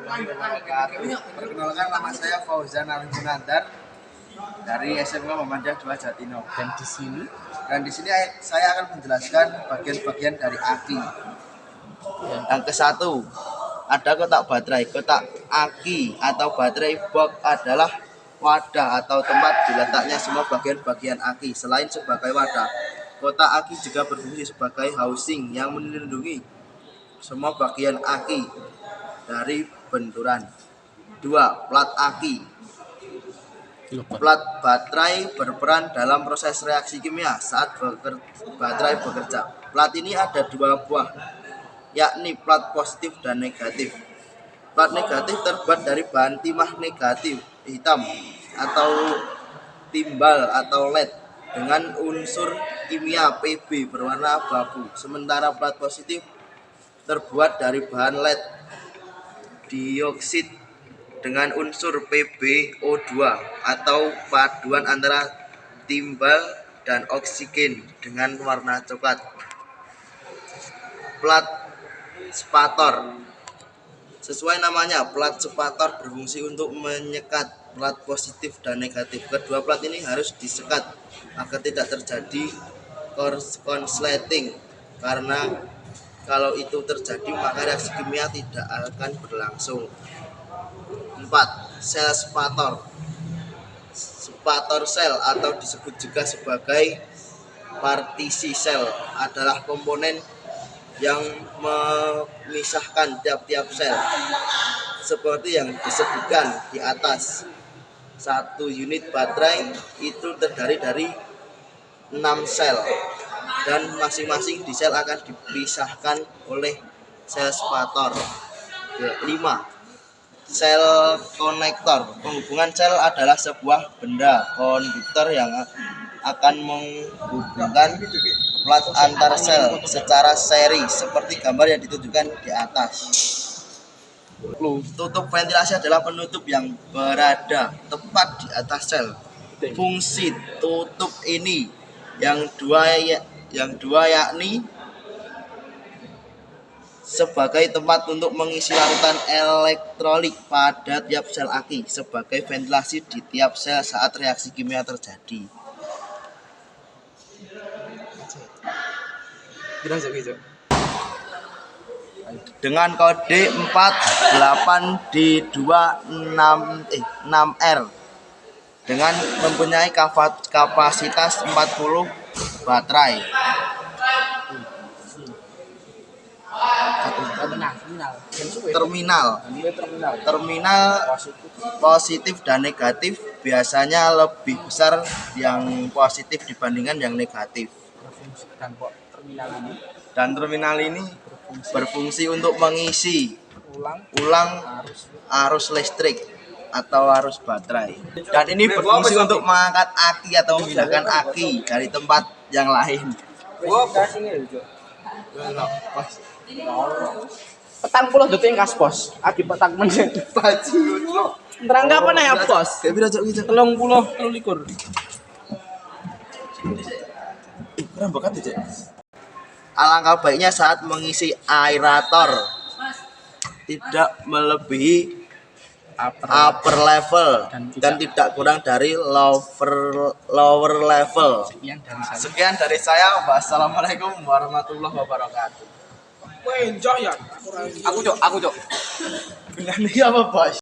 warahmatullahi wabarakatuh. Perkenalkan, nama saya Fauzan Arjunandar dari SMK Muhammadiyah 2 Jatino. Dan di sini saya akan menjelaskan bagian-bagian dari aki. Yang ke satu, ada kotak baterai. Kotak aki atau baterai box adalah wadah atau tempat diletaknya semua bagian-bagian aki. Selain sebagai wadah, kotak aki juga berfungsi sebagai housing yang melindungi semua bagian aki dari benturan. 2. Plat aki. Plat baterai berperan dalam proses reaksi kimia saat baterai bekerja. Plat ini ada dua buah, yakni plat positif dan negatif. Plat negatif terbuat dari bahan timah negatif hitam atau timbal atau lead dengan unsur kimia Pb berwarna abu-abu. Sementara plat positif terbuat dari bahan lead dioksida dengan unsur PbO2 atau paduan antara timbal dan oksigen dengan warna coklat. Plat spator. Sesuai namanya, plat spator berfungsi untuk menyekat plat positif dan negatif. Kedua plat ini harus disekat agar tidak terjadi konsleting, karena kalau itu terjadi maka reaksi kimia tidak akan berlangsung. 4. Sel spator. Spator sel atau disebut juga sebagai partisi sel adalah komponen yang memisahkan tiap-tiap sel seperti yang disebutkan di atas. Satu unit baterai itu terdiri dari 6 sel dan masing-masing di sel akan dipisahkan oleh sel spator. 5. Sel konektor. Penghubungan sel adalah sebuah benda konduktor yang akan menghubungkan plat antar sel secara seri seperti gambar yang ditunjukkan di atas. Tutup ventilasi adalah penutup yang berada tepat di atas sel. Fungsi tutup ini yang dua yakni sebagai tempat untuk mengisi larutan elektrolit pada tiap sel aki, sebagai ventilasi di tiap sel saat reaksi kimia terjadi. Dengan kode 48326R dengan mempunyai kapasitas 40 baterai. Terminal positif dan negatif biasanya lebih besar yang positif dibandingkan yang negatif. Dan terminal ini berfungsi untuk mengisi ulang arus listrik atau arus baterai. Dan ini berfungsi untuk mengangkat aki atau memindahkan aki dari tempat yang lain. Petang puluh detik kas pos. Adi petang menit. Terang kapan ya pos? Kayak bira jauh gitu. 30 Kurang bakat aja. Alangkah baiknya saat mengisi aerator tidak melebihi upper level dan tidak kurang dari lower level. Sekian dari saya. Wassalamualaikum warahmatullahi wabarakatuh. Enjoy ya. Aku cok. Bilang ini apa, Bos?